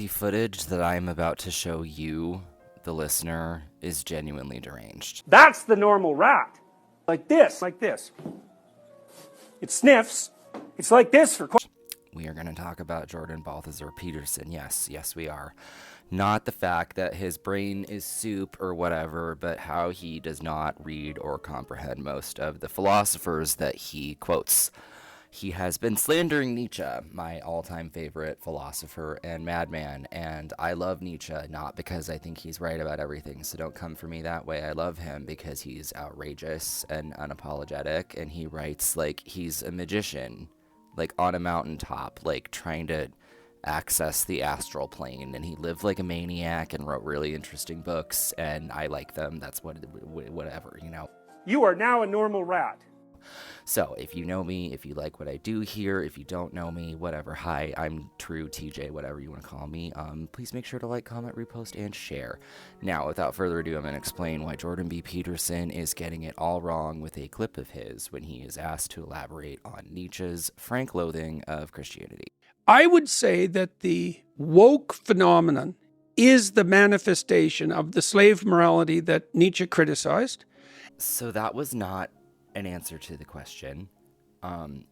The footage that I'm about to show you, the listener, is genuinely deranged. That's the normal rat. Like this. It sniffs. It's like this for quite... We are going to talk about Jordan Balthazar Peterson. Yes, we are. Not the fact that his brain is soup or whatever, but how he does not read or comprehend most of the philosophers that he quotes. He has been slandering Nietzsche, my all-time favorite philosopher and madman, and I love Nietzsche, not because I think he's right about everything, so don't come for me that way. I love him because he's outrageous and unapologetic, and he writes like he's a magician, like on a mountaintop, like trying to access the astral plane, and he lived like a maniac and wrote really interesting books, and I like them. That's whatever, you know. You are now a normal rat. So, if you know me, if you like what I do here, if you don't know me, whatever, hi, I'm True TJ, whatever you want to call me, please make sure to like, comment, repost, and share. Now, without further ado, I'm going to explain why Jordan B. Peterson is getting it all wrong with a clip of his when he is asked to elaborate on Nietzsche's frank loathing of Christianity. I would say that the woke phenomenon is the manifestation of the slave morality that Nietzsche criticized. So that was not an answer to the question.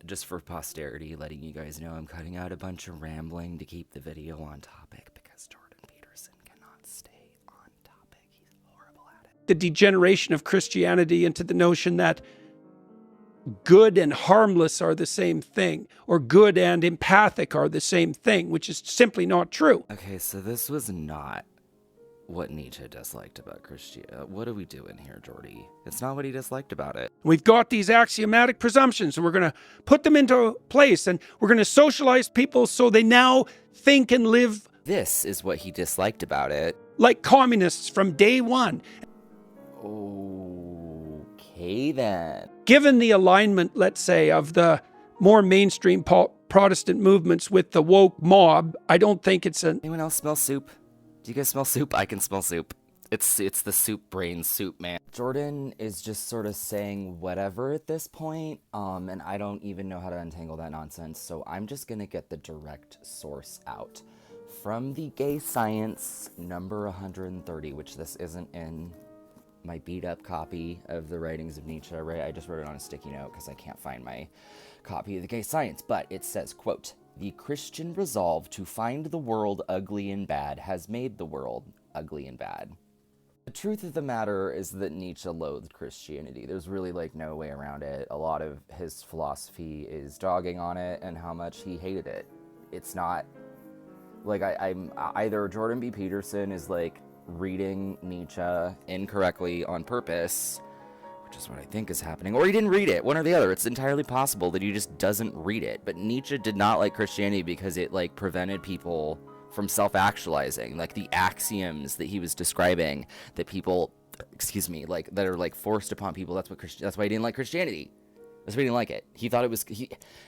Just for posterity, letting you guys know I'm cutting out a bunch of rambling to keep the video on topic because Jordan Peterson cannot stay on topic. He's horrible at it. The degeneration of Christianity into the notion that good and harmless are the same thing, or good and empathic are the same thing, which is simply not true. Okay, so this was not what Nietzsche disliked about Christianity. What are we doing here, Jordy? It's not what he disliked about it. We've got these axiomatic presumptions, and we're going to put them into place, and we're going to socialize people so they now think and live. This is what he disliked about it. Like communists from day one. Okay, then. Given the alignment, let's say, of the more mainstream Protestant movements with the woke mob, I don't think it's an... Anyone else smell soup? Do you guys smell soup? I can smell soup. It's the soup brain soup, man. Jordan is just sort of saying whatever at this point, and I don't even know how to untangle that nonsense, so I'm just gonna get the direct source out. From the Gay Science number 130, which this isn't in my beat-up copy of the writings of Nietzsche, right? I just wrote it on a sticky note because I can't find my copy of the Gay Science, but it says, quote, "The Christian resolve to find the world ugly and bad has made the world ugly and bad." The truth of the matter is that Nietzsche loathed Christianity. There's really like no way around it. A lot of his philosophy is dogging on it and how much he hated it. It's not like I'm either Jordan B. Peterson is like reading Nietzsche incorrectly on purpose, which is what I think is happening, or he didn't read it, one or the other. It's entirely possible that he just doesn't read it. But Nietzsche did not like Christianity because it like prevented people from self-actualizing, like the axioms that he was describing that people, like that are like forced upon people. That's why he didn't like Christianity. That's why he didn't like it. He thought it was, and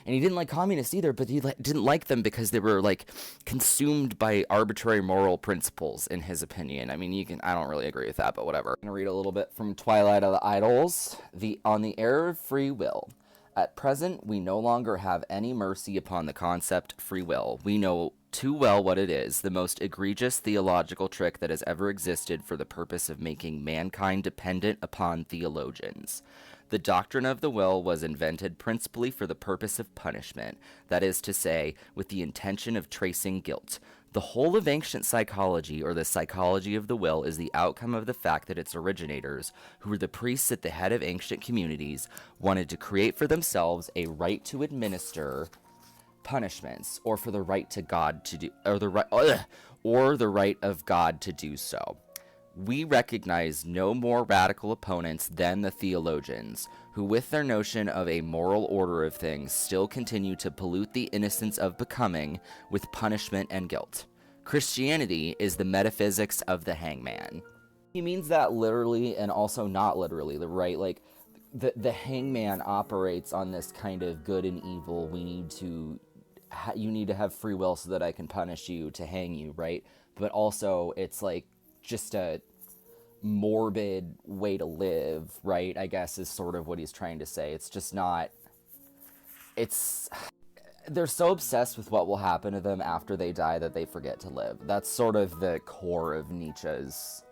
he didn't like communists either, but he didn't like them because they were like consumed by arbitrary moral principles, in his opinion. I mean, I don't really agree with that, but whatever. I'm gonna read a little bit from Twilight of the Idols, on the error of free will. At present, we no longer have any mercy upon the concept free will. We know too well what it is, the most egregious theological trick that has ever existed for the purpose of making mankind dependent upon theologians. The doctrine of the will was invented principally for the purpose of punishment, that is to say, with the intention of tracing guilt. The whole of ancient psychology, or the psychology of the will, is the outcome of the fact that its originators, who were the priests at the head of ancient communities, wanted to create for themselves a right to administer punishments, or for the right to God to do, or the right of God to do so. We recognize no more radical opponents than the theologians, who with their notion of a moral order of things still continue to pollute the innocence of becoming with punishment and guilt. Christianity is the metaphysics of the hangman. He means that literally and also not literally, right? Like, the hangman operates on this kind of good and evil. You need to have free will so that I can punish you to hang you, right? But also, it's like just a morbid way to live, right? I guess is sort of what he's trying to say. It's just not, they're so obsessed with what will happen to them after they die that they forget to live. That's sort of the core of Nietzsche's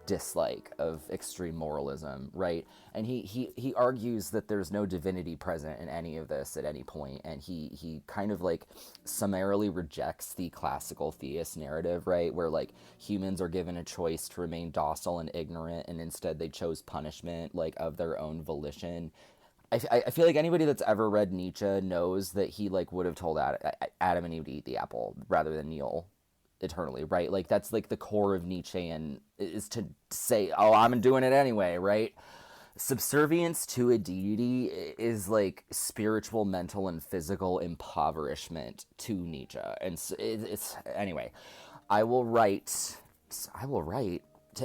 dislike of extreme moralism, right? And he argues that there's no divinity present in any of this at any point, and he kind of like summarily rejects the classical theist narrative, right, where like humans are given a choice to remain docile and ignorant, and instead they chose punishment, like of their own volition. I feel like anybody that's ever read Nietzsche knows that he like would have told Adam and Eve to eat the apple rather than kneel eternally, right? Like that's like the core of Nietzschean, is to say, oh, I'm doing it anyway, right? Subservience to a deity is like spiritual, mental, and physical impoverishment to Nietzsche. And so it's anyway, I will write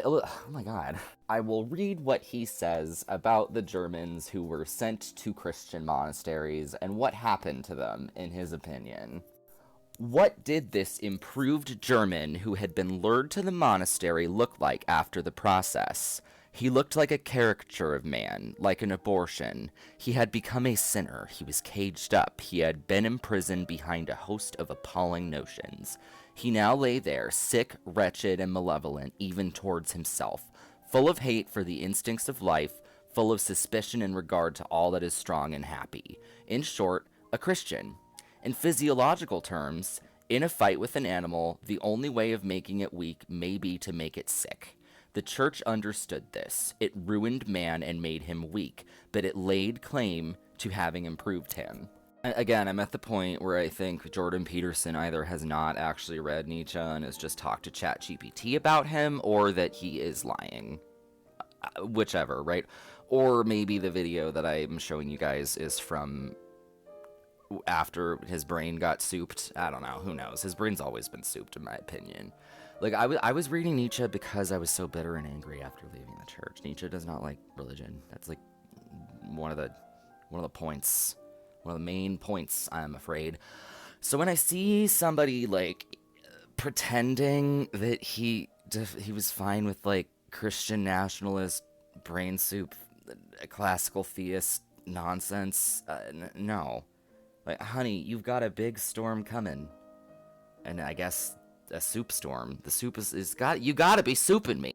oh my god. I will read what he says about the Germans who were sent to Christian monasteries and what happened to them, in his opinion. What did this improved German who had been lured to the monastery look like after the process? He looked like a caricature of man, like an abortion. He had become a sinner. He was caged up. He had been imprisoned behind a host of appalling notions. He now lay there, sick, wretched, and malevolent, even towards himself, full of hate for the instincts of life, full of suspicion in regard to all that is strong and happy. In short, a Christian. In physiological terms, in a fight with an animal, the only way of making it weak may be to make it sick. The church understood this. It ruined man and made him weak, but it laid claim to having improved him. Again, I'm at the point where I think Jordan Peterson either has not actually read Nietzsche and has just talked to ChatGPT about him, or that he is lying. Whichever, right? Or maybe the video that I'm showing you guys is from after his brain got souped. I don't know, who knows? His brain's always been souped, in my opinion. Like, I was reading Nietzsche because I was so bitter and angry after leaving the church. Nietzsche does not like religion. That's like one of the points, one of the main points, I'm afraid. So when I see somebody like pretending that he was fine with like Christian nationalist brain soup, classical theist nonsense, no. Like, honey, you've got a big storm coming. And I guess a soup storm. The soup you gotta be souping me.